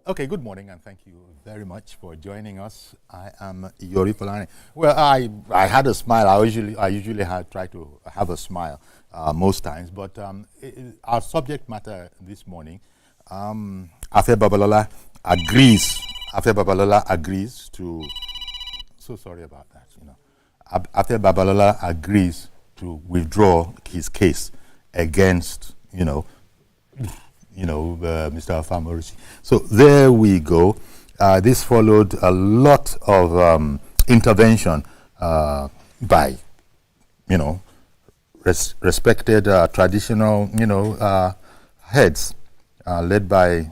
Okay, good morning, and thank you very much for joining us. I am Yori Polani. Well, I had a smile. I usually try to have a smile most times, but our subject matter this morning, Afe Babalola agrees. Afe Babalola agrees to. So sorry about that. Afe Babalola agrees to withdraw his case against Mr. Afamorisi. So there we go. This followed a lot of intervention by, respected traditional, heads led by,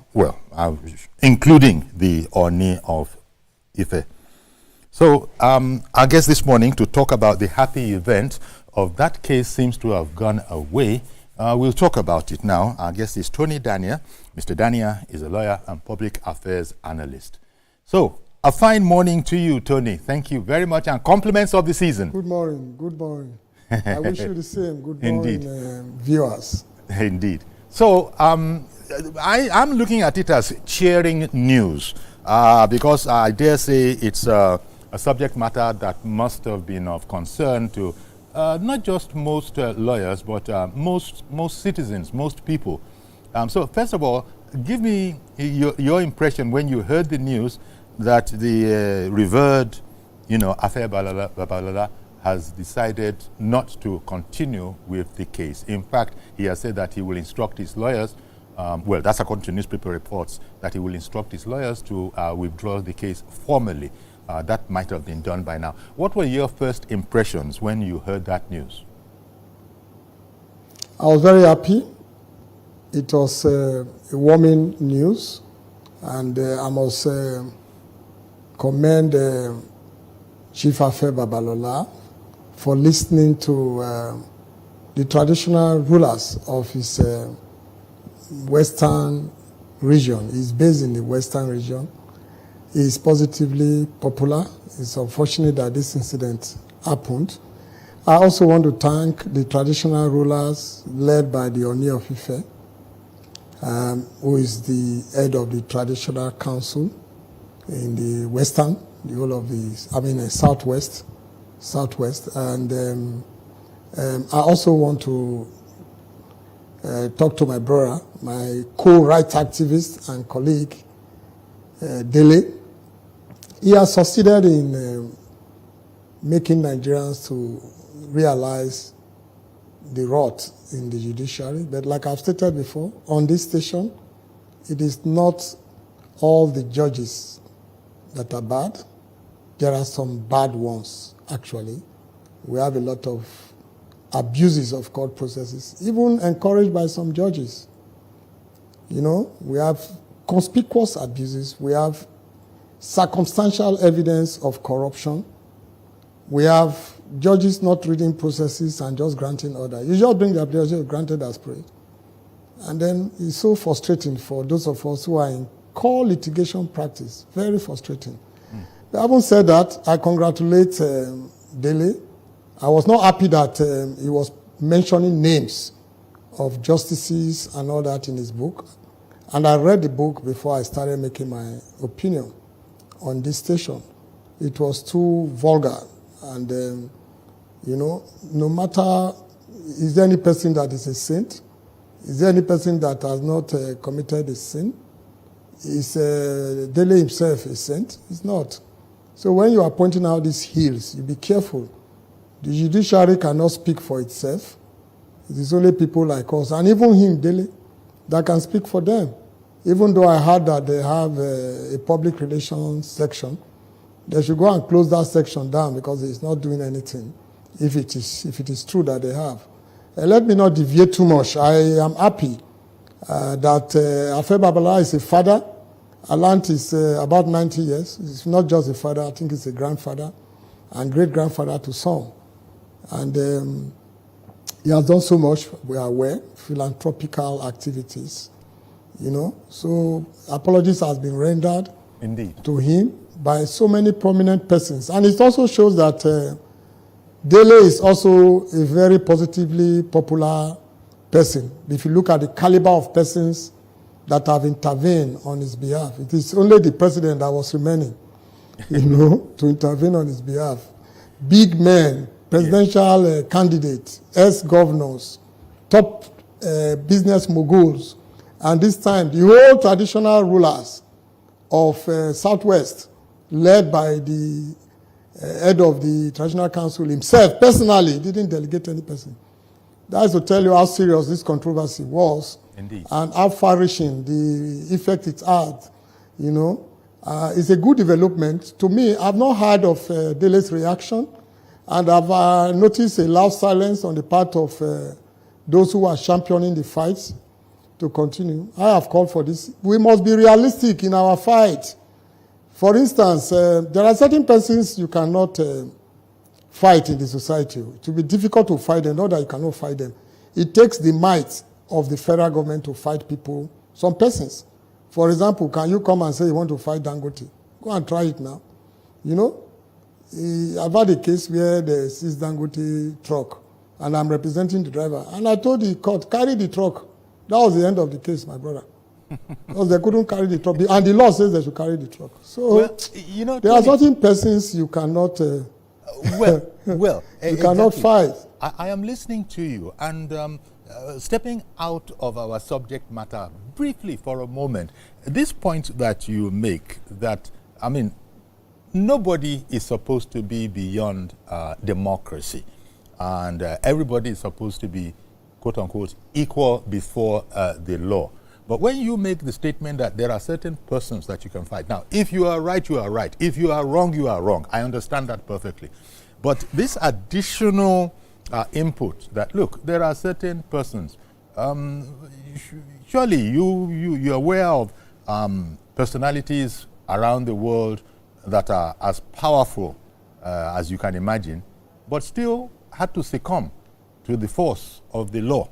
including the Oni of Ife. So I guess this morning to talk about the happy event of that case seems to have gone away. We'll talk about it now. Our guest is Tony Dania. Mr. Dania is a lawyer and public affairs analyst. So, a fine morning to you, Tony. Thank you very much, and compliments of the season. Good morning. Good morning. I wish you the same. Good morning, viewers. Indeed. So, I'm looking at it as cheering news because I dare say it's a subject matter that must have been of concern to not just most lawyers, but most citizens, most people. So first of all, give me your impression when you heard the news that the revered, Afe Babalola has decided not to continue with the case. In fact, he has said that he will instruct his lawyers, that's according to newspaper reports, that he will instruct his lawyers to withdraw the case formally. That might have been done by now. What were your first impressions when you heard that news? I was very happy. It was a warming news, and I must commend Chief Afe Babalola for listening to the traditional rulers of his western region. He's based in the western region. Is positively popular. It's unfortunate that this incident happened. I also want to thank the traditional rulers led by the Oni of Ife, who is the head of the traditional council in the western, the whole of the, southwest. And I also want to talk to my brother, my co-rights activist and colleague, Dele. He has succeeded in making Nigerians to realize the rot in the judiciary. But like I've stated before, on this station, it is not all the judges that are bad. There are some bad ones, actually. We have a lot of abuses of court processes, even encouraged by some judges. We have conspicuous abuses. We have circumstantial evidence of corruption. We have judges not reading processes and just granting orders. You just bring the application granted as per. And then it's so frustrating for those of us who are in core litigation practice. Very frustrating. But having said that, I congratulate Dele. I was not happy that he was mentioning names of justices and all that in his book. And I read the book before I started making my opinion on this station. It was too vulgar. And, no matter, is there any person that is a saint? Is there any person that has not committed a sin? Is Dele himself a saint? He's not. So when you are pointing out these hills, you be careful. The judiciary cannot speak for itself. It is only people like us, and even him, Dele, that can speak for them. Even though I heard that they have a public relations section, they should go and close that section down because it's not doing anything, if it is true that they have. Let me not deviate too much. I am happy that Afe Babalola is a father. Alant is about 90 years. He's not just a father, I think he's a grandfather and great-grandfather to some. And he has done so much, we are aware, philanthropical activities. So apologies has been rendered to him by so many prominent persons. And it also shows that Dele is also a very positively popular person. If you look at the caliber of persons that have intervened on his behalf. It is only the president that was remaining, to intervene on his behalf. Big men, presidential candidates, ex-governors, top business moguls, and this time the whole traditional rulers of Southwest, led by the head of the traditional council himself, personally, didn't delegate any person. That is to tell you how serious this controversy was. Indeed. And how far-reaching the effect it had, It's a good development. To me, I've not heard of Dele's reaction, and I've noticed a loud silence on the part of those who are championing the fight to continue. I have called for this. We must be realistic in our fight. For instance, there are certain persons you cannot fight in the society. It will be difficult to fight them, not that you cannot fight them. It takes the might of the federal government to fight people, some persons. For example, can you come and say you want to fight Dangote? Go and try it now. I've had a case where there is this Dangote truck, and I'm representing the driver. And I told the court, carry the truck. That was the end of the case, my brother. Because they couldn't carry the truck. And the law says they should carry the truck. So, there are certain persons you cannot... you cannot fight. I am listening to you, and stepping out of our subject matter briefly for a moment, this point that you make, that, nobody is supposed to be beyond democracy, and everybody is supposed to be, quote unquote, equal before the law. But when you make the statement that there are certain persons that you can fight, now, if you are right, you are right. If you are wrong, you are wrong. I understand that perfectly. But this additional input that, look, there are certain persons, surely you're aware of personalities around the world that are as powerful as you can imagine, but still had to succumb to the force of the law.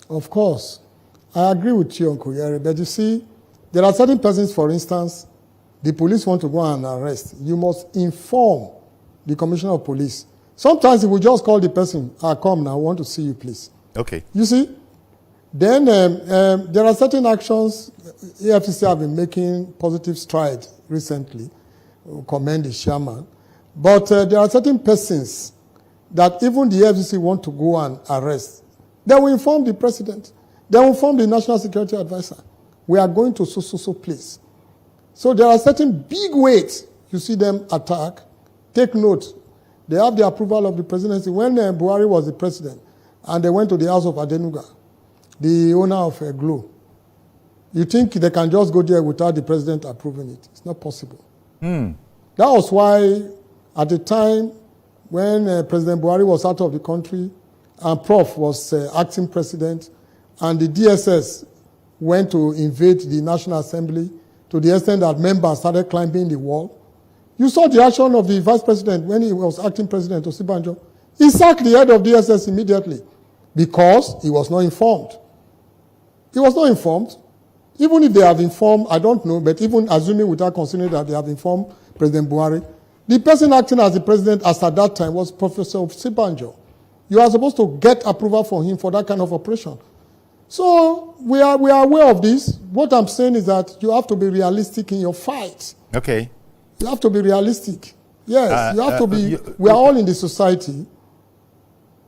Of course. I agree with you, Uncle Yeri, but you see, there are certain persons, for instance, the police want to go and arrest. You must inform the commissioner of police. Sometimes he will just call the person, come now, I want to see you, please. Okay. You see? Then there are certain actions EFCC have been making positive strides recently. We'll commend the chairman. But there are certain persons that even the EFCC want to go and arrest. They will inform the president. They will inform the national security advisor. We are going to so place. So there are certain big weights you see them attack. Take note. They have the approval of the presidency. When Buhari was the president and they went to the house of Adenuga, the owner of Glo, you think they can just go there without the president approving it? It's not possible. That was why at the time when President Buhari was out of the country and Prof was acting president, and the DSS went to invade the National Assembly to the extent that members started climbing the wall. You saw the action of the vice president when he was acting president, Osibanjo. He sacked the head of DSS immediately because he was not informed. He was not informed. Even if they have informed, I don't know, but even assuming without considering that they have informed President Buhari, the person acting as the president as at that time was Professor Osibanjo. You are supposed to get approval from him for that kind of operation. So we are aware of this. What I'm saying is that you have to be realistic in your fight. Okay. You have to be realistic. Yes, you have to be. We are all in the society.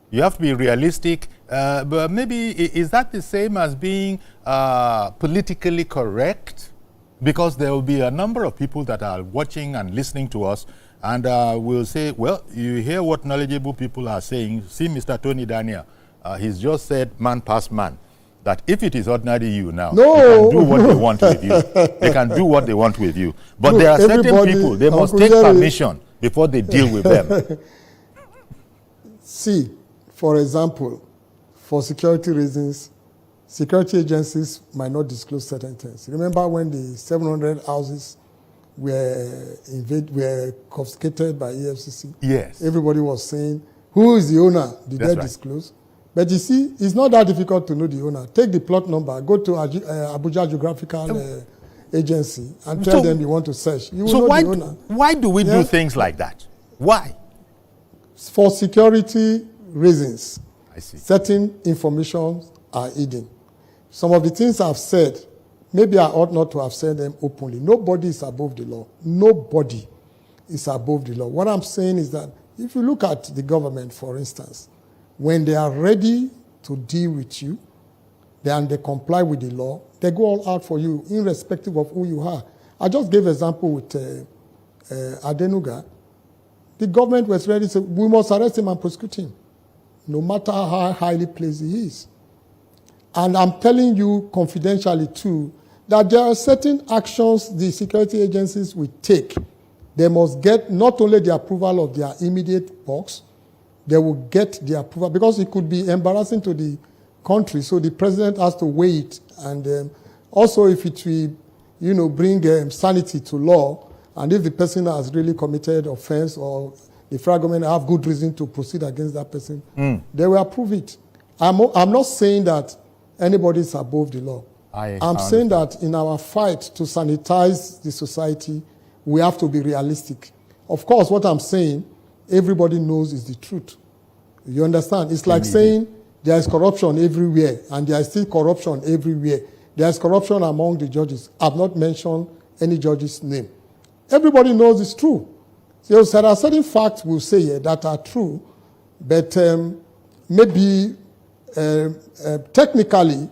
You have to be realistic, but maybe is that the same as being politically correct? Because there will be a number of people that are watching and listening to us, and will say, well, you hear what knowledgeable people are saying. See Mr. Tony Daniel, he's just said man past man. That if it is ordinary you now, they can do what they want with you. They can do what they want with you. But there are certain people, they must take permission before they deal with them. See, for example, for security reasons, security agencies might not disclose certain things. Remember when the 700 houses were confiscated by EFCC? Yes. Everybody was saying, who is the owner? Did they disclose? But you see, it's not that difficult to know the owner. Take the plot number, go to Abuja Geographical Agency and tell them you want to search. You will know the owner. Why do we do things like that? Why? For security reasons. I see. Certain information are hidden. Some of the things I've said, maybe I ought not to have said them openly. Nobody is above the law. Nobody is above the law. What I'm saying is that if you look at the government, for instance, when they are ready to deal with you, and they comply with the law, they go all out for you, irrespective of who you are. I just gave an example with Adenuga. The government was ready to say, we must arrest him and prosecute him, no matter how highly placed he is. And I'm telling you confidentially too, that there are certain actions the security agencies will take. They must get not only the approval of their immediate boss, they will get the approval, because it could be embarrassing to the country, so the president has to weigh it. And also if it will, bring sanity to law, and if the person has really committed offense or the federal government have good reason to proceed against that person, they will approve it. I'm not saying that anybody is above the law. I'm saying that in our fight to sanitize the society, we have to be realistic. Of course, what I'm saying, everybody knows is the truth. You understand? It's like saying there is corruption everywhere, and there is still corruption everywhere. There is corruption among the judges. I've not mentioned any judge's name. Everybody knows it's true. So there are certain facts we'll say here that are true, but maybe technically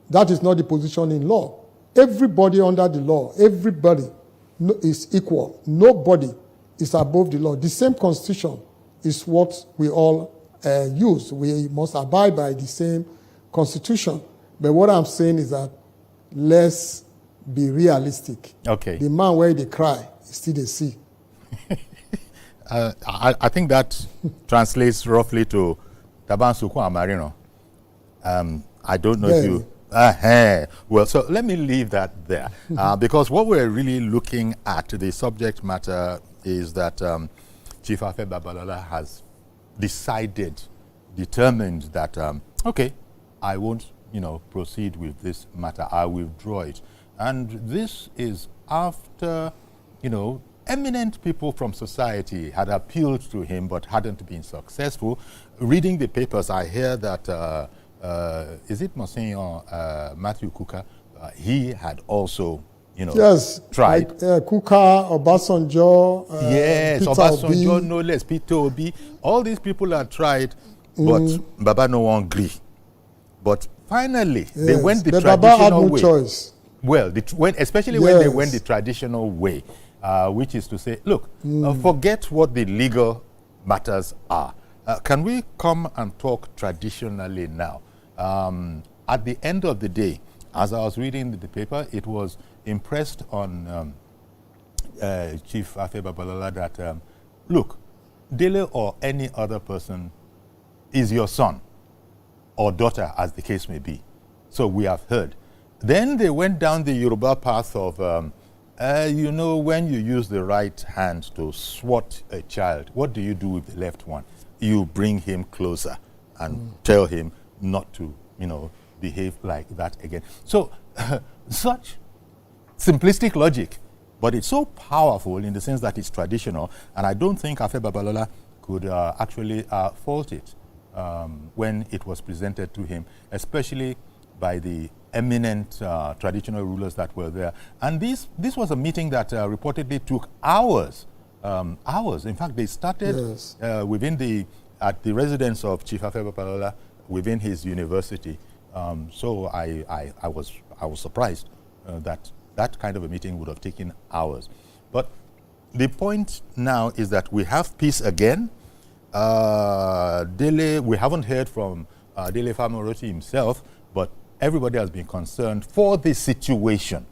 that is not the position in law. Everybody under the law, everybody is equal. Nobody is above the law. The same constitution is what we all use. We must abide by the same constitution. But what I'm saying is that let's be realistic. Okay. The man where they cry is still they see. I think that translates roughly to Taban Suku Amarino. I don't know if you... Well, so let me leave that there. Because what we're really looking at, the subject matter, is that Chief Afe Babalola has determined that, okay, I won't, proceed with this matter. I will withdraw it. And this is after, eminent people from society had appealed to him but hadn't been successful. Reading the papers, I hear that, is it Monsignor Matthew Kuka? He had also, tried. Like, Kuka, Obasanjo, yes, Peter Obasanjo, Obi. no less, Peter Obi. All these people had tried, but Baba no one agree. But finally, they went the traditional Baba had no way. choice. Well, especially when they went the traditional way, which is to say, look, forget what the legal matters are. Can we come and talk traditionally now? At the end of the day, as I was reading the paper, it was impressed on Chief Afe Babalola that, look, Dele or any other person is your son or daughter, as the case may be. So we have heard. Then they went down the Yoruba path of, when you use the right hand to swat a child, what do you do with the left one? You bring him closer and tell him not to, behave like that again. So such simplistic logic, but it's so powerful in the sense that it's traditional, and I don't think Afe Babalola could actually fault it when it was presented to him, especially by the eminent traditional rulers that were there. And this was a meeting that reportedly took hours. Hours. In fact, they started at the residence of Chief Afe Babalola within his university. So I was surprised that kind of a meeting would have taken hours. But the point now is that we have peace again. Dele, we haven't heard from Dele Farotimi himself, but everybody has been concerned for the situation.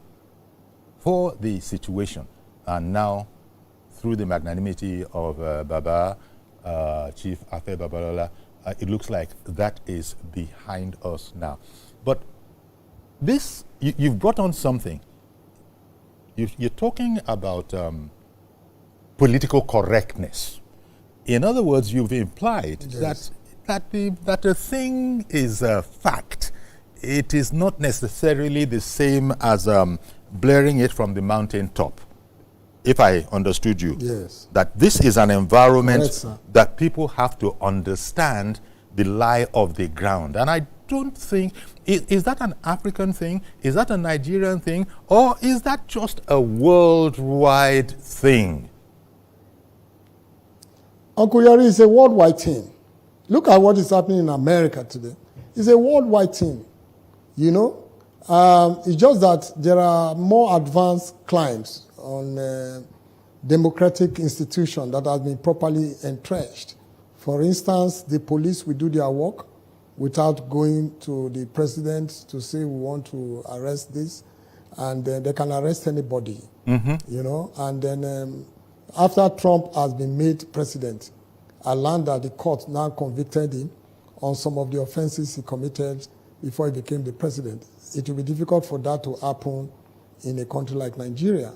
And now, through the magnanimity of Baba, Chief Afe Babalola, it looks like that is behind us now. But this, you've brought on something. You're talking about political correctness. In other words, you've implied that a thing is a fact. It is not necessarily the same as blaring it from the mountaintop. If I understood you, that this is an environment that people have to understand the lie of the ground. And I don't think, is that an African thing? Is that a Nigerian thing? Or is that just a worldwide thing? Uncle Yori, is a worldwide thing. Look at what is happening in America today. It's a worldwide thing, you know. It's just that there are more advanced claims on democratic institutions that have been properly entrenched. For instance, the police will do their work without going to the president to say we want to arrest this, and they can arrest anybody, you know. And then after Trump has been made president, I learned that the court now convicted him on some of the offenses he committed before he became the president. It will be difficult for that to happen in a country like Nigeria.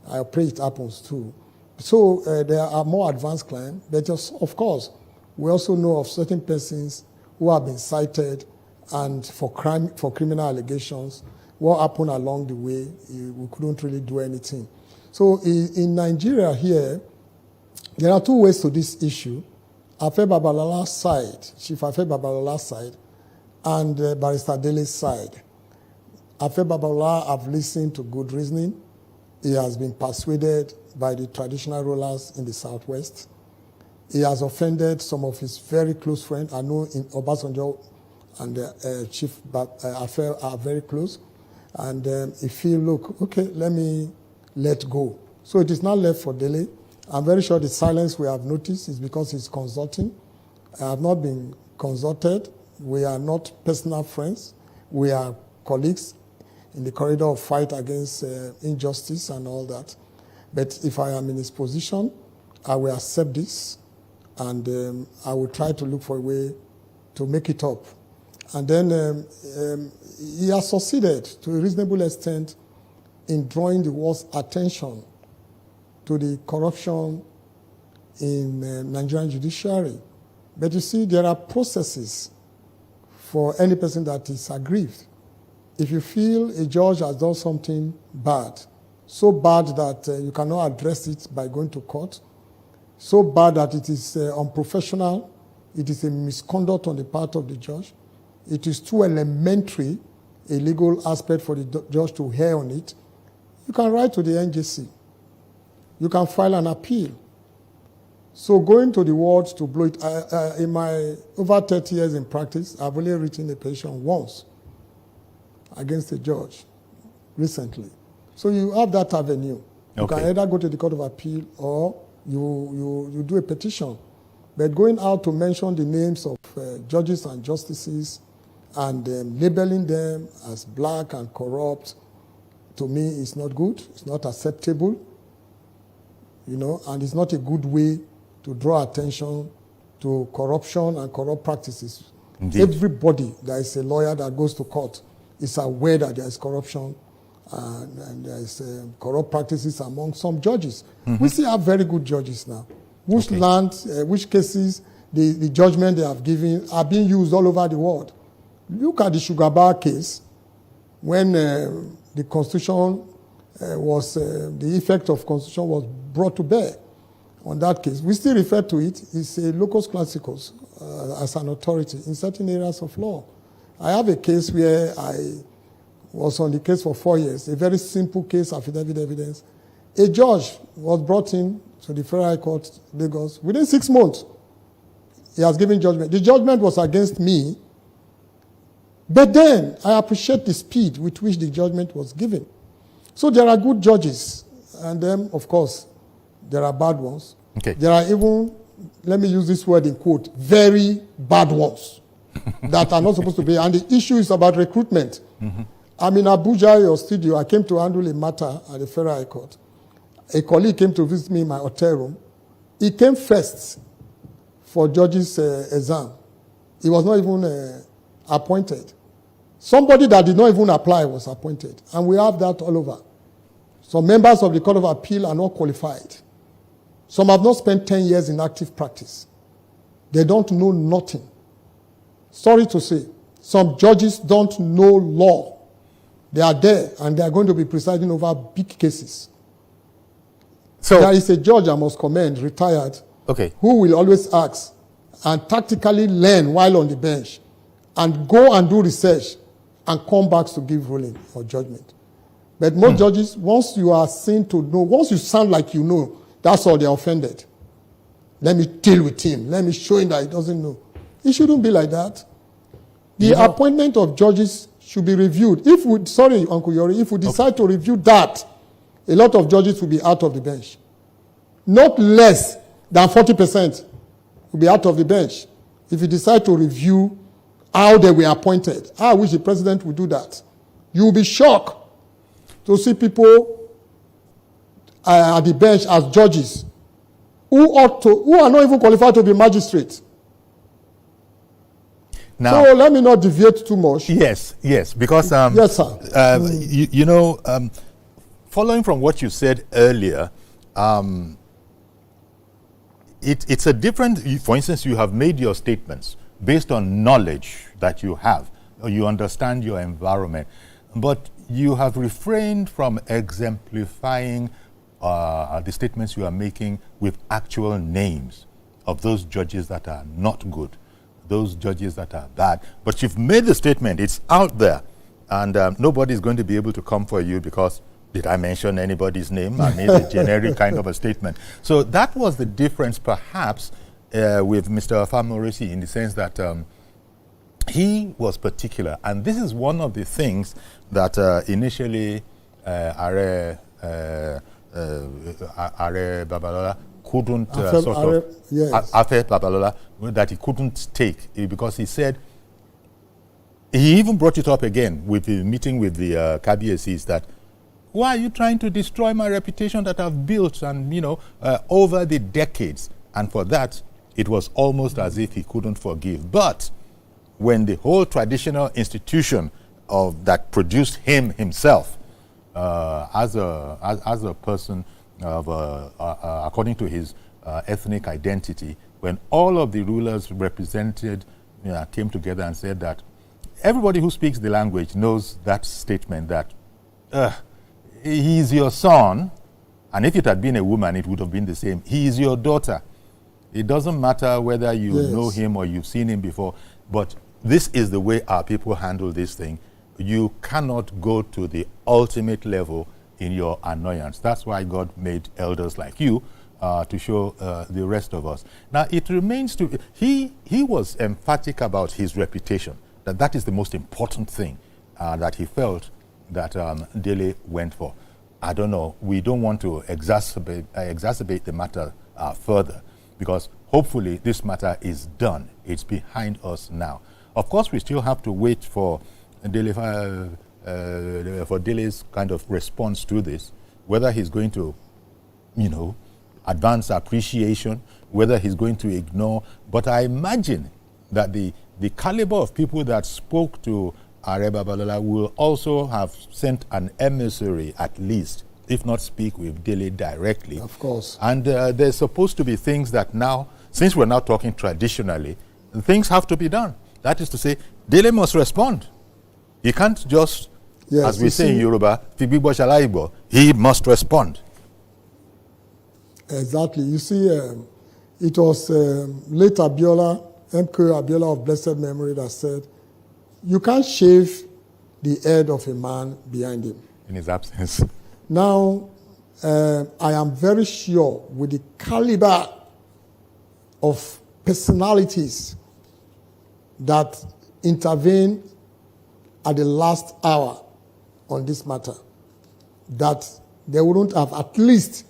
I pray it happens too. So there are more advanced claims, but just, of course, we also know of certain persons who have been cited and for criminal allegations. What happened along the way, we couldn't really do anything. So in Nigeria here, there are two ways to this issue. Afe Babalola's side, Chief Afe Babalola's side, and Barrister Dele's side. Afe Babalola have listened to good reasoning. He has been persuaded by the traditional rulers in the Southwest. He has offended some of his very close friends. I know in Obasanjo and Chief Afe are very close. And he feel, look, okay, let me let go. So it is not left for Dele. I'm very sure the silence we have noticed is because he's consulting. I have not been consulted. We are not personal friends. We are colleagues in the corridor of fight against injustice and all that. But if I am in his position, I will accept this, and I will try to look for a way to make it up. And then he has succeeded to a reasonable extent in drawing the world's attention to the corruption in Nigerian judiciary. But you see, there are processes for any person that is aggrieved. If you feel a judge has done something bad, so bad that you cannot address it by going to court, so bad that it is unprofessional, it is a misconduct on the part of the judge, it is too elementary a legal aspect for the judge to hear on it, you can write to the NJC. You can file an appeal. So going to the world to blow it, in my over 30 years in practice, I've only written a petition once against a judge recently. So you have that avenue. You can either go to the Court of Appeal or you do a petition. But going out to mention the names of judges and justices and labeling them as black and corrupt, to me, is not good. It's not acceptable, you know, and it's not a good way to draw attention to corruption and corrupt practices. Indeed. Everybody that is a lawyer that goes to court is aware that there is corruption and there is corrupt practices among some judges. We still have very good judges now, which which cases the judgment they have given are being used all over the world. Look at the Sugar Bar case, when the Constitution the effect of Constitution was brought to bear on that case. We still refer to it. It's a locus classicus as an authority in certain areas of law. I have a case where I was on the case for 4 years, a very simple case, affidavit evidence. A judge was brought in to the Federal High Court, Lagos, within 6 months. He has given judgment. The judgment was against me, but then I appreciate the speed with which the judgment was given. So there are good judges, and then, of course, there are bad ones. There are even, let me use this word in quote, very bad ones that are not supposed to be. And the issue is about recruitment. I'm in Abuja, your studio. I came to handle a matter at the Federal High Court. A colleague came to visit me in my hotel room. He came first for judge's exam. He was not even appointed. Somebody that did not even apply was appointed. And we have that all over. Some members of the Court of Appeal are not qualified. Some have not spent 10 years in active practice. They don't know nothing. Sorry to say, some judges don't know law. They are there, and they are going to be presiding over big cases. So there is a judge I must commend, retired, who will always ask and tactically learn while on the bench and go and do research and come back to give ruling or judgment. But most judges, once you are seen to know, once you sound like you know, that's all, they're offended. Let me deal with him. Let me show him that he doesn't know. It shouldn't be like that. The appointment of judges should be reviewed. If we, sorry, Uncle Yori, if we decide to review that, a lot of judges will be out of the bench. Not less than 40% will be out of the bench if you decide to review how they were appointed. I wish the president would do that. You will be shocked to see people at the bench as judges who are not even qualified to be magistrates. Now, so let me not deviate too much. Yes, because yes, sir. Following from what you said earlier, it's a different. For instance, you have made your statements based on knowledge that you have, or you understand your environment, but you have refrained from exemplifying the statements you are making with actual names of those judges that are not good, those judges that are bad. But you've made the statement, it's out there, and nobody's going to be able to come for you because, did I mention anybody's name? I made a generic kind of a statement. So that was the difference perhaps with Mr. Famoresi, in the sense that he was particular, and this is one of the things that initially Aare Babalola couldn't Afe Babalola, that he couldn't take, because he said, he even brought it up again with the meeting with the KBSCs, that why are you trying to destroy my reputation that I've built and over the decades? And for that, it was almost as if he couldn't forgive. But when the whole traditional institution that produced him himself as a person of according to his ethnic identity, when all of the rulers represented came together and said that everybody who speaks the language knows that statement, that he is your son, and if it had been a woman, it would have been the same. He is your daughter. It doesn't matter whether you know him or you've seen him before, but this is the way our people handle this thing. You cannot go to the ultimate level in your annoyance. That's why God made elders like you to show the rest of us. Now, it remains to... He was emphatic about his reputation, that is the most important thing that he felt that Dele went for. I don't know. We don't want to exacerbate the matter further, because hopefully this matter is done. It's behind us now. Of course, we still have to wait for Dele's kind of response to this, whether he's going to, advance appreciation, whether he's going to ignore. But I imagine that the caliber of people that spoke to Aare Babalola will also have sent an emissary, at least, if not speak with Dele directly. Of course. And there's supposed to be things that now, since we're now talking traditionally, things have to be done. That is to say, Dele must respond. He can't just, as we say in Yoruba, he must respond. Exactly. You see, it was late Abiola, MK Abiola of blessed memory, that said, you can't shave the head of a man behind him. In his absence. Now, I am very sure with the caliber of personalities that intervene at the last hour on this matter, that they wouldn't have at least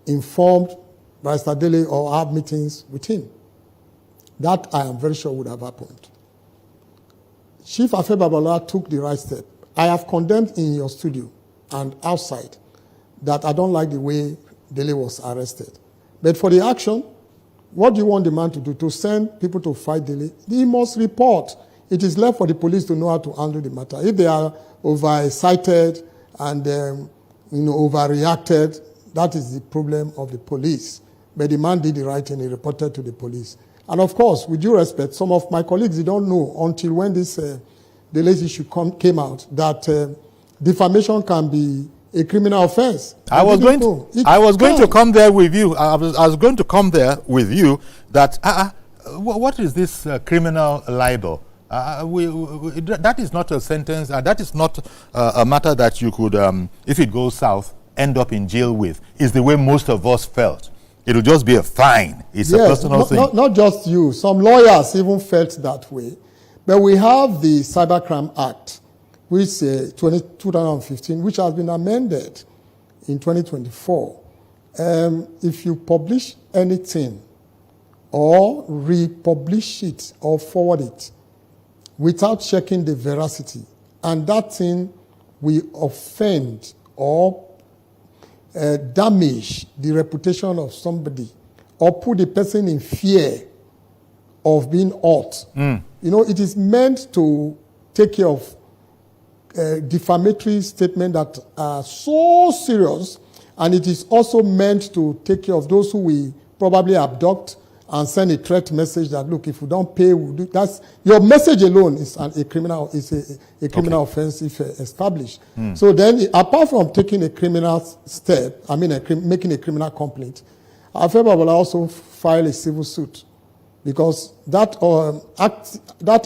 informed Barrister Dele or have meetings with him. That I am very sure would have happened. Chief Afe Babalola took the right step. I have condemned in your studio and outside that I don't like the way Dele was arrested. But for the action, what do you want the man to do? To send people to fight Dele? He must report. It is left for the police to know how to handle the matter. If they are overexcited and overreacted, that is the problem of the police. But the man did the right thing. He reported to the police. And of course, with due respect, some of my colleagues, they don't know until when this Dele issue came out that defamation can be a criminal offense. I was going to come there with you. I was going to come there with you that what is this criminal libel? That is not a sentence, that is not a matter that you could, if it goes south, end up in jail with. Is the way most of us felt. It'll just be a fine. It's a personal thing. Not just you. Some lawyers even felt that way. But we have the Cybercrime Act, which 2015, which has been amended in 2024. If you publish anything or republish it or forward it without checking the veracity, and that thing will offend or damage the reputation of somebody or put the person in fear of being hurt. You know, it is meant to take care of defamatory statements that are so serious, and it is also meant to take care of those who we probably abduct and send a threat message that, look, if you don't pay, we'll do. That's your message alone is a criminal offense if established. So then, apart from taking a criminal step, making a criminal complaint, Aare Afe Babalola also file a civil suit because that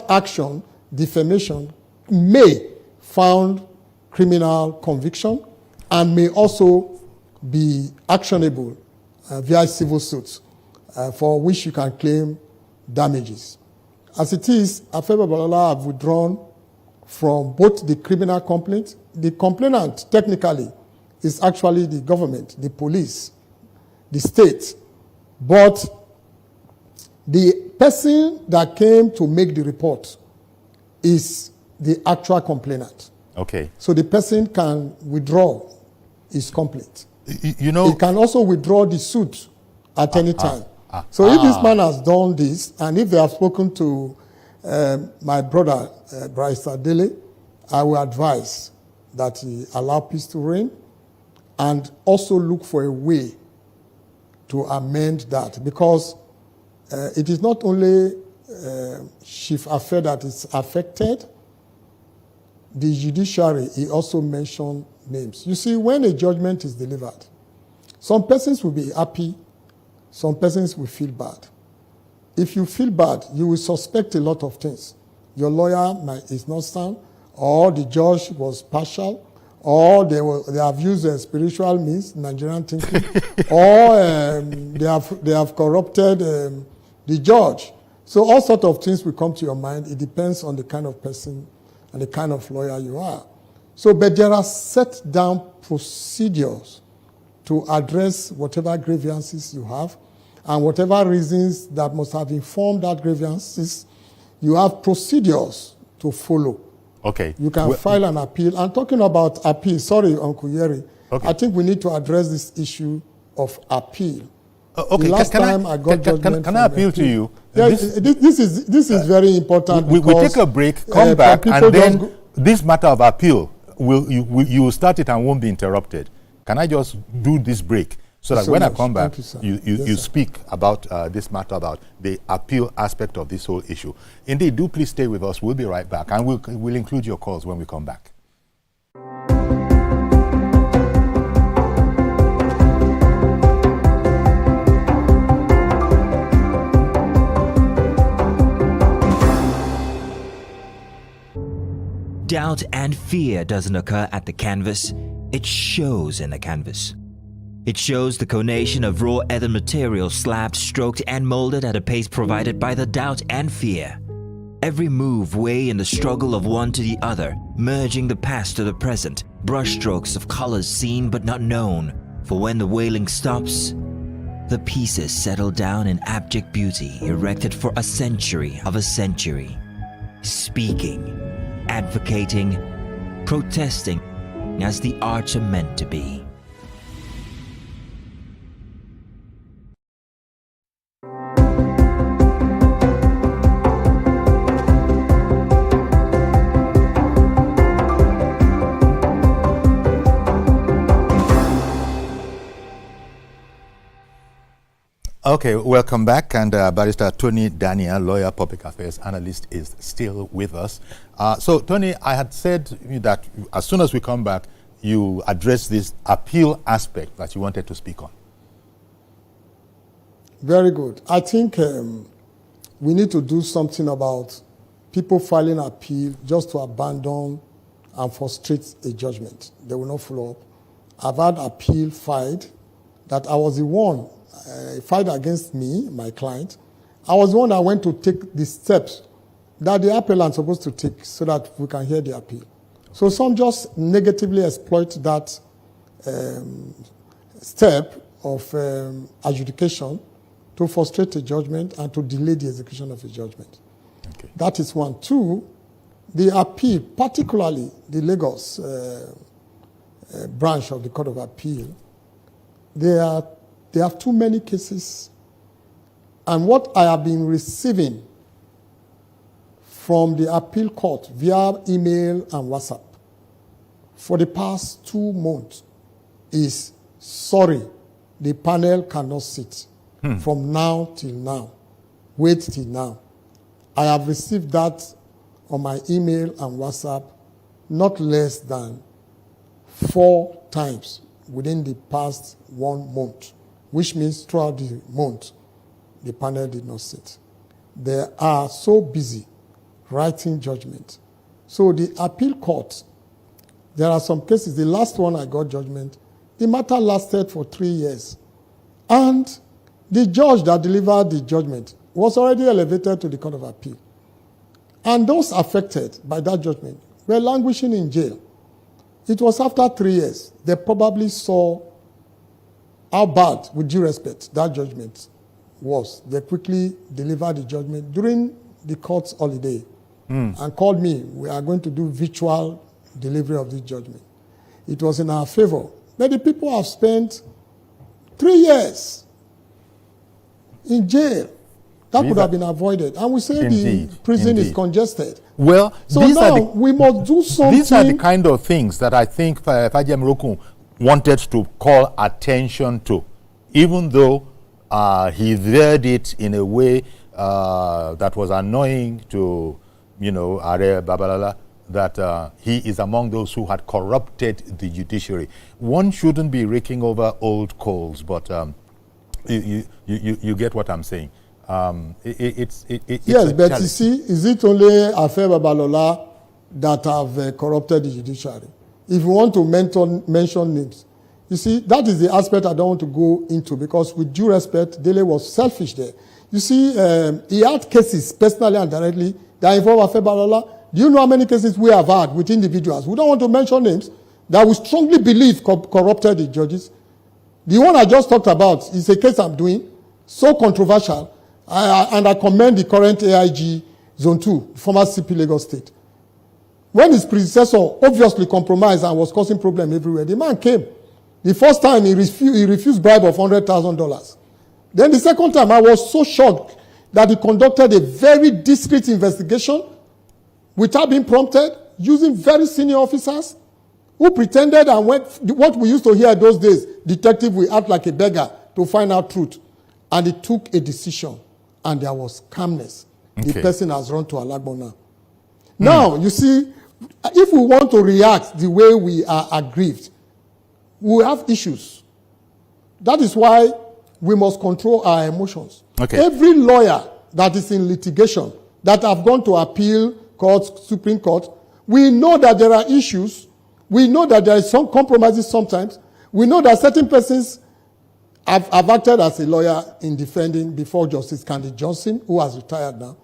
action, defamation, may found criminal conviction and may also be actionable via civil suits. For which you can claim damages. As it is, Aare Afe Babalola have withdrawn from both the criminal complaint. The complainant, technically, is actually the government, the police, the state. But the person that came to make the report is the actual complainant. Okay. So the person can withdraw his complaint. You know, he can also withdraw the suit at any time. So if this man has done this, and if they have spoken to my brother, Barrister Dele, I will advise that he allow peace to reign and also look for a way to amend that, because it is not only Chief Afe that is affected. The judiciary, he also mentioned names. You see, when a judgment is delivered, some persons will be happy, some persons will feel bad. If you feel bad, you will suspect a lot of things. Your lawyer is not sound, or the judge was partial, or they have used spiritual means, Nigerian thinking, or they have corrupted the judge. So all sorts of things will come to your mind. It depends on the kind of person and the kind of lawyer you are. So, but there are set down procedures to address whatever grievances you have, and whatever reasons that must have informed that grievances, you have procedures to follow. Okay. You can file an appeal. I'm talking about appeal. Sorry, Uncle Yeri. Okay. I think we need to address this issue of appeal. Okay. The last time I got judgment. Can I appeal to you? Yes, this is very important. We take a break, come back, and then this matter of appeal, you will start it and won't be interrupted. Can I just do this break so that when I come back, you speak about this matter, about the appeal aspect of this whole issue? Indeed, do please stay with us. We'll be right back, and we'll include your calls when we come back. Doubt and fear doesn't occur at the canvas, it shows in the canvas. It shows the conation of raw earthen material slabbed, stroked and molded at a pace provided by the doubt and fear. Every move way in the struggle of one to the other, merging the past to the present, brushstrokes of colors seen but not known. For when the wailing stops, the pieces settle down in abject beauty erected for a century of a century. Speaking, advocating, protesting as the arts are meant to be. Okay, welcome back, and Barrister Tony Daniel, lawyer, public affairs analyst, is still with us. So, Tony, I had said that as soon as we come back, you address this appeal aspect that you wanted to speak on. Very good. I think we need to do something about people filing appeal just to abandon and frustrate a judgment. They will not follow up. I've had appeal filed that I was the one, filed against me, my client. I was the one that went to take the steps that the appellant is supposed to take so that we can hear the appeal. So some just negatively exploit that step of adjudication to frustrate a judgment and to delay the execution of a judgment. Okay. That is one. Two, the appeal, particularly the Lagos branch of the Court of Appeal, they have too many cases. And what I have been receiving from the appeal court via email and WhatsApp for the past 2 months is, sorry, the panel cannot sit from now till now. Wait till now. I have received that on my email and WhatsApp not less than 4 times within the past 1 month, which means throughout the month, the panel did not sit. They are so busy writing judgment. So the appeal court, there are some cases. The last one I got judgment, the matter lasted for 3 years. And the judge that delivered the judgment was already elevated to the Court of Appeal. And those affected by that judgment were languishing in jail. It was after 3 years. They probably saw how bad, with due respect, that judgment was. They quickly delivered the judgment during the court's holiday and called me. We are going to do virtual delivery of this judgment. It was in our favor. But the people have spent 3 years in jail. That could have been avoided. And we say the prison is congested. Well, so now we must do something. These are the kind of things that I think Fajem Rokun wanted to call attention to, even though he veered it in a way that was annoying to, Aare Babalola, that he is among those who had corrupted the judiciary. One shouldn't be raking over old coals, but you get what I'm saying. It's yes, but you see, is it only Afe Babalola that have corrupted the judiciary? If you want to mention names, you see, that is the aspect I don't want to go into, because with due respect, Dele was selfish there. You see, he had cases personally and directly that involve Afe Babalola. Do you know how many cases we have had with individuals? We don't want to mention names that we strongly believe corrupted the judges. The one I just talked about is a case I'm doing, so controversial, and I commend the current AIG Zone 2, former CP Lagos State. When his predecessor obviously compromised and was causing problems everywhere, the man came. The first time he refused bribe of $100,000. Then the second time I was so shocked that he conducted a very discreet investigation without being prompted, using very senior officers who pretended and what we used to hear those days, detective will act like a beggar to find out truth. And he took a decision, and there was calmness. Okay. The person has run to Alagbo now. Now, you see, if we want to react the way we are aggrieved, we have issues. That is why we must control our emotions. Okay. Every lawyer that is in litigation, that have gone to appeal courts, Supreme Court, we know that there are issues. We know that there is some compromises sometimes. We know that certain persons have acted as a lawyer in defending before Justice Candy Johnson, who has retired now.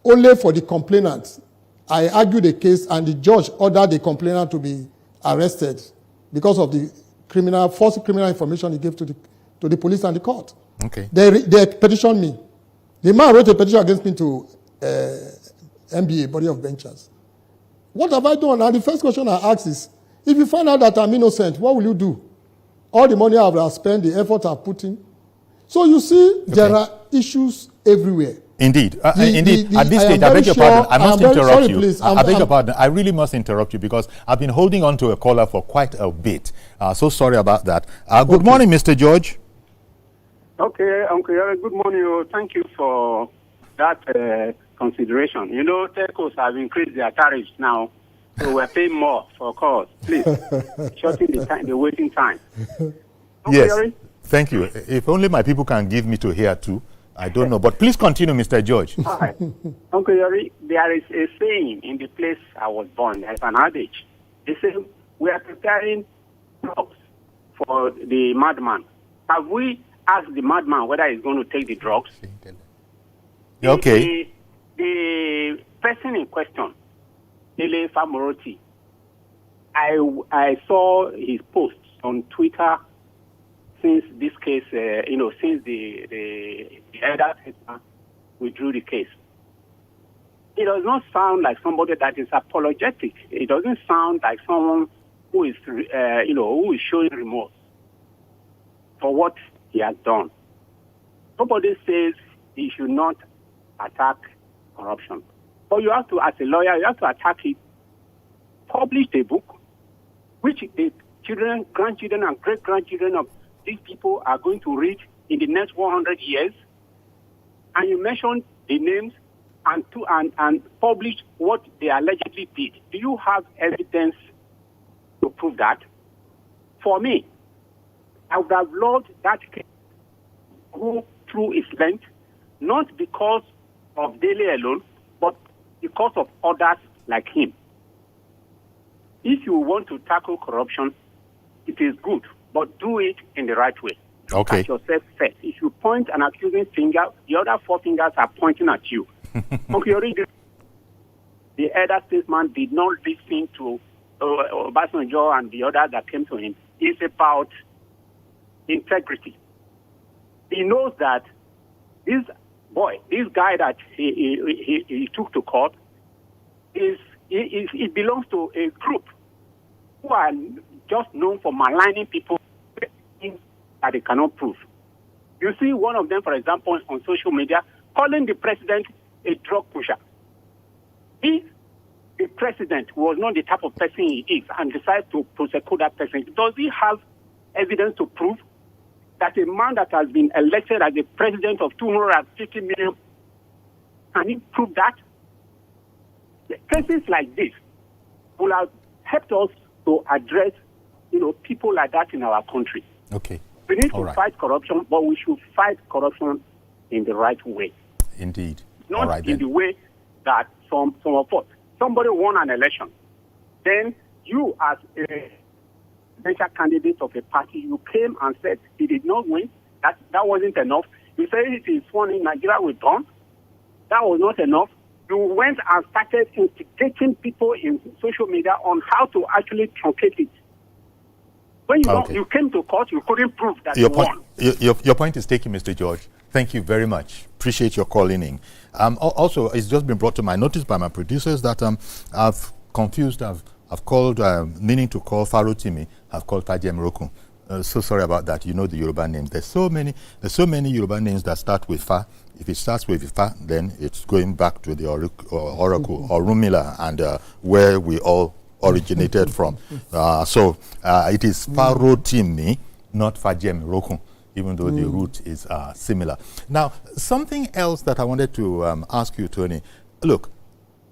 Only for the complainant, I argued a case and the judge ordered the complainant to be arrested because of the false criminal information he gave to the police and the court. Okay. They petitioned me. The man wrote a petition against me to MBA, Body of Benchers. What have I done? And the first question I ask is, if you find out that I'm innocent, what will you do? All the money I have spent, the effort I've put in. So you see, there are issues everywhere. Indeed. Indeed. At this stage, I beg your pardon. I must interrupt you. I beg your pardon. I really must interrupt you because I've been holding on to a caller for quite a bit. So sorry about that. Good morning, Mr. George. Okay, Uncle Yara, good morning. Thank you for that consideration. You know, telcos have increased their tariffs now, so we're paying more for calls. Please, shorten the waiting time. Yes, Yari? Thank you. If only my people can give me to hear too. I don't know. But please continue, Mr. George. Hi. Uncle Yori, there is a saying in the place I was born. There's an adage. They say, we are preparing drugs for the madman. Have we asked the madman whether he's going to take the drugs? Okay. The person in question, Dele Farotimi, I saw his posts on Twitter since this case, since the elder statesman withdrew the case. It does not sound like somebody that is apologetic. It doesn't sound like someone who is, who is showing remorse for what he has done. Nobody says he should not attack corruption. But you have to, as a lawyer, you have to attack it. Publish a book, which the children, grandchildren, and great-grandchildren of these people are going to read in the next 100 years. And you mentioned the names and publish what they allegedly did. Do you have evidence to prove that? For me, I would have loved that case to go through its length, not because of Dele alone, but because of others like him. If you want to tackle corruption, it is good, but do it in the right way. Okay. At yourself first. If you point an accusing finger, the other 4 fingers are pointing at you. Okay, the elder statesman did not listen to Obasanjo and the others that came to him. It's about integrity. He knows that this guy that he took to court, it belongs to a group who are just known for maligning people that they cannot prove. You see one of them, for example, on social media, calling the president a drug pusher. If the president was not the type of person he is and decides to prosecute that person, does he have evidence to prove that a man that has been elected as the president of 250 million, can he prove that? Cases like this will have helped us to address, people like that in our country. Okay. We need to fight corruption, but we should fight corruption in the right way. Indeed. Not in the way that some of us. Somebody won an election. Then you, as a presidential candidate of a party, you came and said he did not win. That wasn't enough. You said it is one in Nigeria with done. That was not enough. You went and started instigating people in social media on how to actually truncate it. When you came to court, you couldn't prove that you won. Your point is taken, Mr. George. Thank you very much. Appreciate your calling in. Also, it's just been brought to my notice by my producers that I've confused. I've called, meaning to call Farotimi, I've called Tajem Roku. So sorry about that. You know the Yoruba names. There's so many Yoruba names that start with Fa. If it starts with Fa, then it's going back to the Oracle or Rumila and where we all originated from. So it is Farotimi, not Fajem Roku, even though the root is similar. Now, something else that I wanted to ask you, Tony. Look,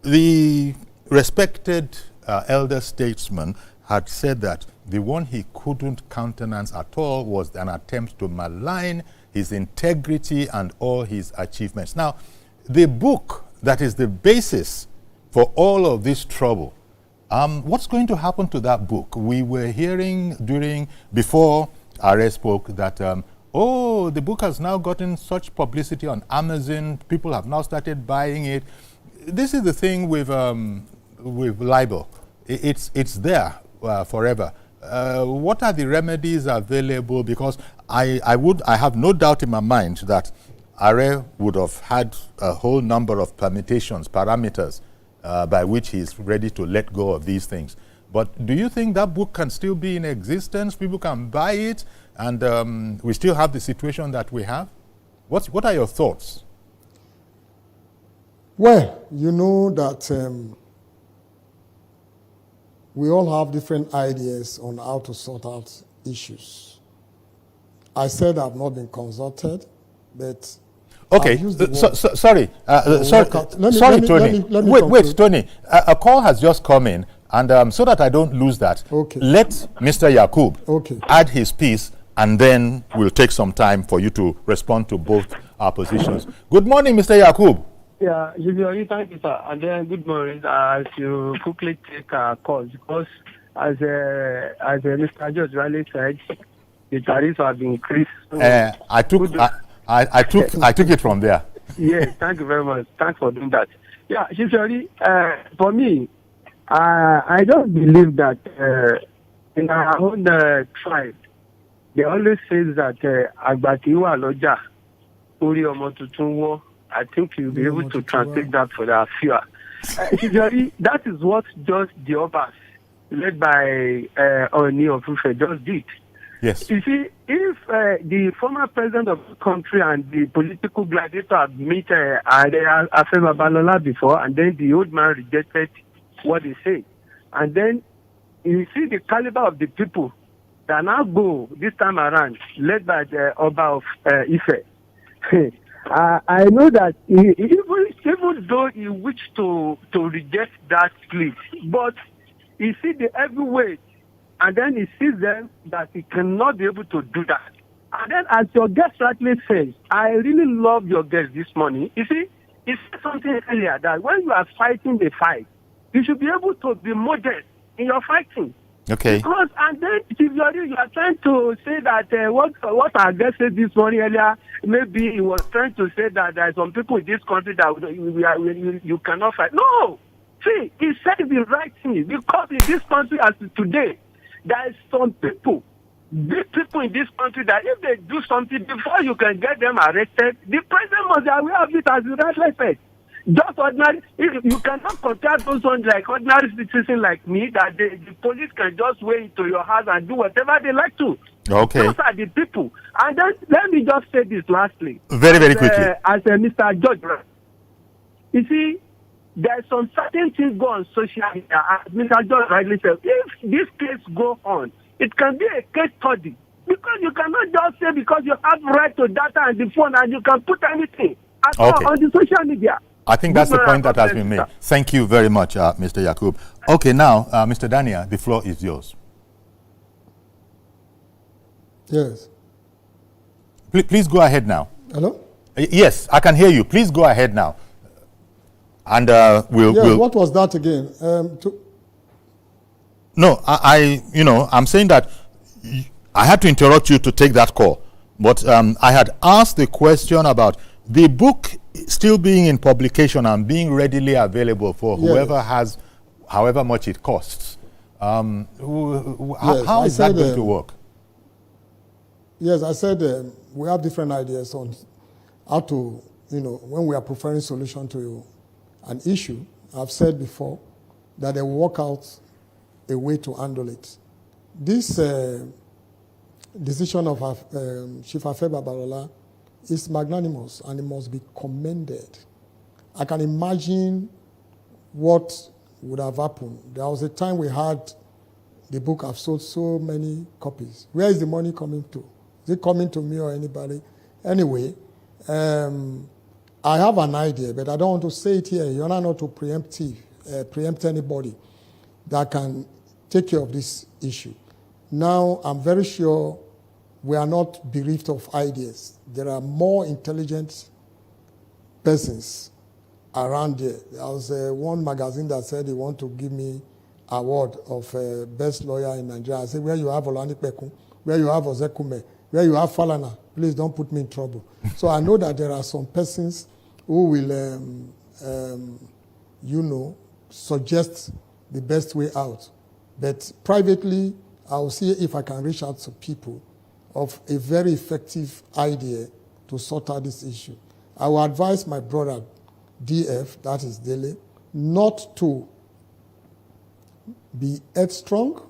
the respected elder statesman had said that the one he couldn't countenance at all was an attempt to malign his integrity and all his achievements. Now, the book that is the basis for all of this trouble, what's going to happen to that book? We were hearing before Aare spoke that, the book has now gotten such publicity on Amazon. People have now started buying it. This is the thing with libel. It's there forever. What are the remedies available? Because I have no doubt in my mind that Aare would have had a whole number of parameters by which he's ready to let go of these things. But do you think that book can still be in existence? People can buy it, and we still have the situation that we have? What are your thoughts? Well, you know that we all have different ideas on how to sort out issues. I said I've not been consulted, but okay. Sorry, Tony. Wait, Tony. A call has just come in, and so that I don't lose that, let Mr. Yakub add his piece, and then we'll take some time for you to respond to both our positions. Good morning, Mr. Yakub. Yeah, thank you, sir. And then good morning. As you quickly take a call, because as Mr. George rightly said, the tariffs have been increased. I took it from there. Yes, thank you very much. Thanks for doing that. Yeah, for me, I don't believe that in our own tribe, they always say that Agbatiwa Loja, Uri Omotutunwo. I think you'll be able to translate that for the fear. That is what just the Obas, led by Oni of Ife, just did. Yes. You see, if the former president of the country and the political gladiator had met Aare Afe Babalola before, and then the old man rejected what he said, and then you see the caliber of the people that now go this time around, led by the Oba of Ife. I know that even though he wished to reject that split, but he see the heavyweight, and then he sees them that he cannot be able to do that. And then, as your guest rightly says, I really love your guest this morning. You see, he said something earlier that when you are fighting the fight, you should be able to be modest in your fighting. Okay. Because, and then, you are trying to say that what Agress said this morning earlier, maybe he was trying to say that there are some people in this country that you cannot fight. No! See, he said the right thing, because in this country as today, there are some people, big people in this country, that if they do something before you can get them arrested, the president must be aware of it as the right said. Just ordinary, if you cannot compare those ones like ordinary citizens like me, that the police can just way into your house and do whatever they like to. Okay. Those are the people. And then let me just say this lastly. Very, very quickly. As Mr. George, you see, there's some certain things go on social media. As Mr. George rightly said, if this case go on, it can be a case study. Because you cannot just say because you have right to data and the phone and you can put anything at all on the social media. I think that's the point that has been made. Thank you very much, Mr. Yakub. Okay, now, Mr. Daniel, the floor is yours. Yes. Please go ahead now. Hello? Yes, I can hear you. Please go ahead now. And we'll... What was that again? No, I'm saying that I had to interrupt you to take that call. But I had asked the question about the book still being in publication and being readily available for whoever has, however much it costs. How is that going to work? Yes, I said we have different ideas on how to, when we are preferring solution to an issue. I've said before that they will work out a way to handle it. This decision of Chief Afe Babalola is magnanimous and it must be commended. I can imagine what would have happened. There was a time we had the book, I've sold so many copies. Where is the money coming to? Is it coming to me or anybody? Anyway, I have an idea, but I don't want to say it here. You're not to preempt anybody that can take care of this issue. Now, I'm very sure we are not bereft of ideas. There are more intelligent persons around there. There was one magazine that said they want to give me award of best lawyer in Nigeria. I said, where you have Olani Pekun, where you have Ozekume, where you have Falana, please don't put me in trouble. So I know that there are some persons who will, suggest the best way out. But privately, I will see if I can reach out to people of a very effective idea to sort out this issue. I will advise my brother, DF, that is Dele, not to be headstrong,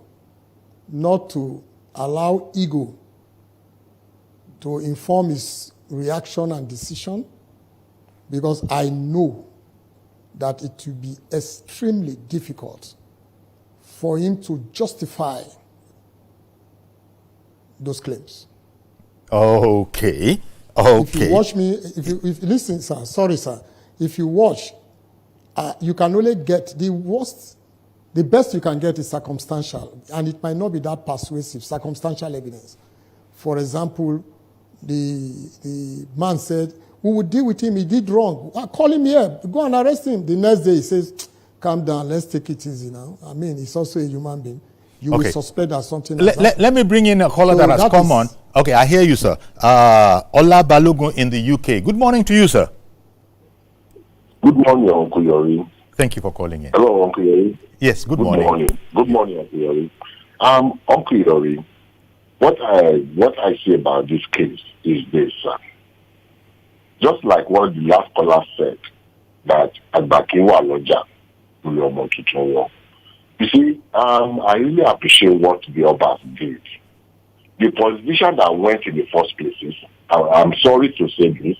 not to allow ego to inform his reaction and decision, because I know that it will be extremely difficult for him to justify those claims. Okay. If you watch me, if you listen, sir, sorry, sir. If you watch, you can only get the best you can get is circumstantial, and it might not be that persuasive, circumstantial evidence. For example, the man said, We will deal with him. He did wrong. Call him here. Go and arrest him. The next day he says, calm down. Let's take it easy now. I mean, he's also a human being. You will suspect that something let me bring in a caller that has come on. Okay, I hear you, sir. Ola Balogun in the UK. Good morning to you, sir. Good morning, Uncle Yori. Thank you for calling in. Hello, Uncle Yori. Yes, good morning. Good morning, Uncle Yori. Uncle Yori, what I say about this case is this, sir. Just like what the last caller said, that Agbakinwa Loja, you see, I really appreciate what the Obas did. The politician that went in the first places, I'm sorry to say this,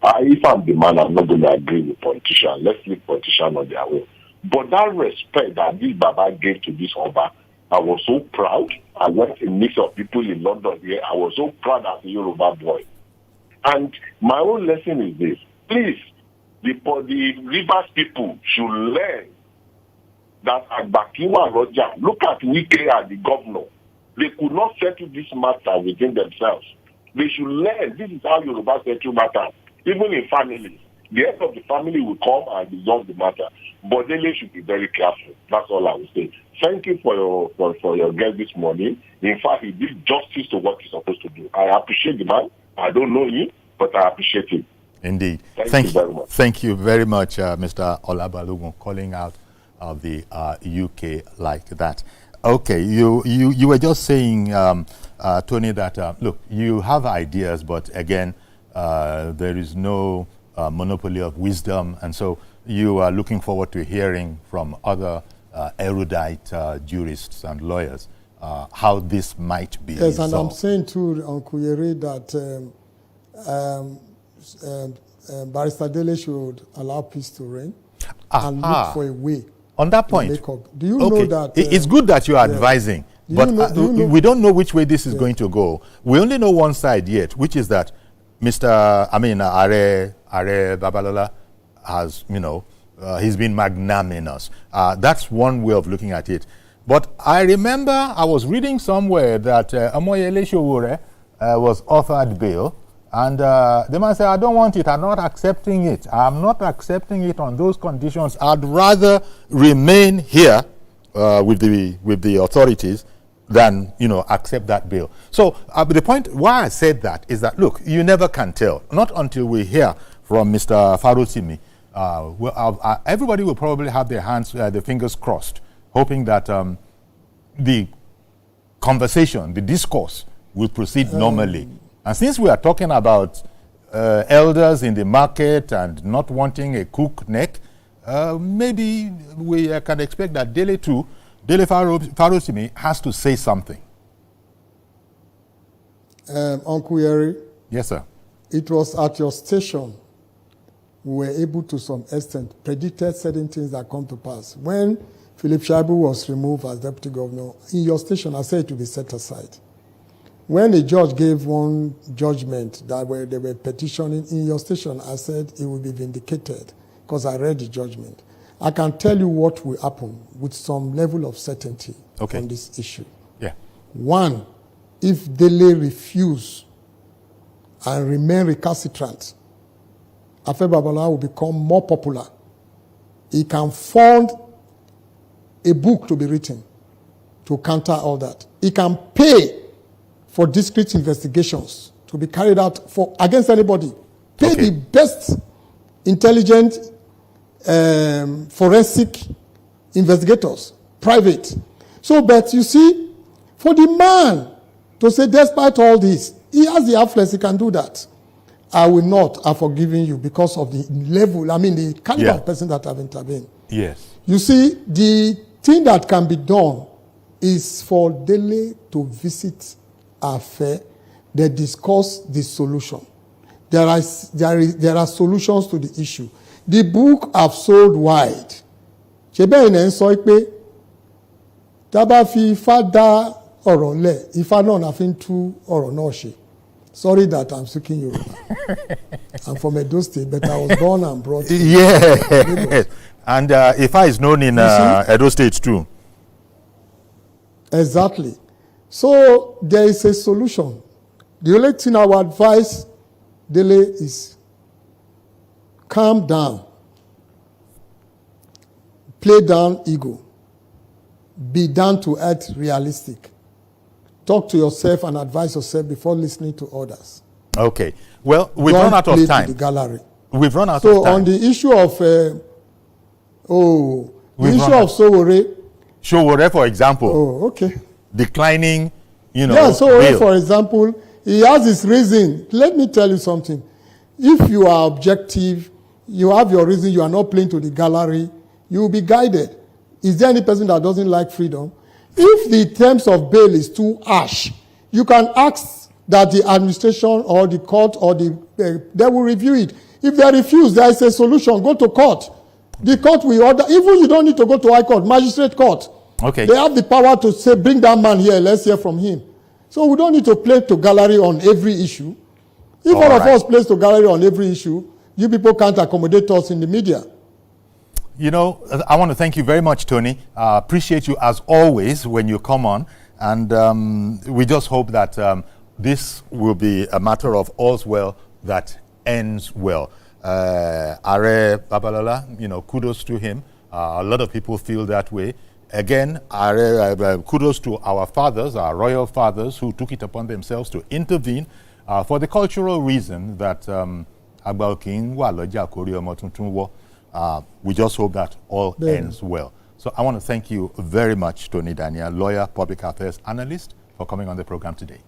if I'm the man, I'm not going to agree with politicians. Let's leave politicians on their own. But that respect that this Baba gave to this Oba, I was so proud. I went in a mix of people in London here. I was so proud as a Yoruba boy. And my own lesson is this. Please, the Rivers people should learn that Agbakinwa Roger, look at Wike and the governor. They could not settle this matter within themselves. They should learn this is how Yoruba settle matters. Even in families, the head of the family will come and resolve the matter. But Dele should be very careful. That's all I will say. Thank you for your guest this morning. In fact, he did justice to what he's supposed to do. I appreciate the man. I don't know him, but I appreciate him. Indeed. Thank you very much. Thank you very much, Mr. Ola Balogun, calling out of the UK like that. Okay, you were just saying, Tony, that look, you have ideas, but again, there is no monopoly of wisdom, and so you are looking forward to hearing from other erudite jurists and lawyers how this might be Yes, resolved. and I'm saying too, Uncle Yeri, that Barrister Dele should allow peace to reign and look for a way. On that point, do you know that... it's good that you are advising, but we don't know which way this is going to go. We only know one side yet, which is that Aare Babalola has, he's been magnanimous. That's one way of looking at it. But I remember I was reading somewhere that Amoyele Sowore was offered bail, and the man said, I don't want it, I'm not accepting it. I'm not accepting it on those conditions. I'd rather remain here with the authorities than, accept that bail. So the point why I said that is that, look, you never can tell. Not until we hear from Mr. Farotimi. Everybody will probably have their fingers crossed, hoping that the conversation, the discourse will proceed normally. And since we are talking about elders in the market and not wanting a crook neck, maybe we can expect that Dele Farotimi has to say something. Uncle Yeri? Yes, sir. It was at your station we were able to some extent predicted certain things that come to pass. When Philip Shaibu was removed as deputy governor, in your station I said it to be set aside. When the judge gave one judgment that they were petitioning in your station, I said it will be vindicated because I read the judgment. I can tell you what will happen with some level of certainty on this issue. Yeah. One, if Dele refuse and remain recalcitrant, Afe Babalola will become more popular. He can fund a book to be written to counter all that. He can pay for discrete investigations to be carried out against anybody. Pay the best intelligent forensic investigators, private. So, but you see, for the man to say, despite all this, he has the affluence, he can do that. I will not have forgiven you because of the level, the caliber of person that have intervened. Yes. You see, the thing that can be done is for Dele to visit Afe, they discuss the solution. There are solutions to the issue. The book have sold wide. Ṣebẹ́ ìnẹ̀ ń sọ pé tá bá fi Ifá dá ọ̀rọ̀ lẹ̀, Ifá náà la fi ń tú ọ̀rọ̀ náà ṣe. Sorry that I'm speaking Yoruba. I'm from Edo State, but I was born and brought up. Yeah. And Ifá is known in Edo State too. Exactly. So there is a solution. The only thing I would advise Dele is calm down, play down ego, be down to earth, realistic. Talk to yourself and advise yourself before listening to others. Okay. Well, we've Don't run out play of time. to the gallery. We've run out of So time. on the issue of the We've issue run of Sowore. Showore, for example, Oh, okay. declining, Yeah, bail. Sowore, for example, he has his reason. Let me tell you something. If you are objective, you have your reason, you are not playing to the gallery, you will be guided. Is there any person that doesn't like freedom? If the terms of bail is too harsh, you can ask that the administration or the court or they will review it. If they refuse, there is a solution. Go to court. The court will order. Even you don't need to go to high court, magistrate court. Okay. They have the power to say, bring that man here, let's hear from him. So we don't need to play to gallery on every issue. If all of us play to gallery on every issue, you people can't accommodate us in the media. I want to thank you very much, Tony. Appreciate you as always when you come on. And we just hope that this will be a matter of all's well that ends well. Aare Babalola, kudos to him. A lot of people feel that way. Again, kudos to our fathers, our royal fathers, who took it upon themselves to intervene for the cultural reason that we just hope that all ends well. So I want to thank you very much, Tony Daniel, lawyer, public affairs analyst, for coming on the program today.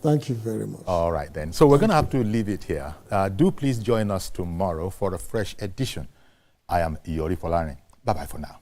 Thank you very much. All right, then. So we're going to have to leave it here. Do please join us tomorrow for a fresh edition. I am Iyori Folarin. Bye-bye for now.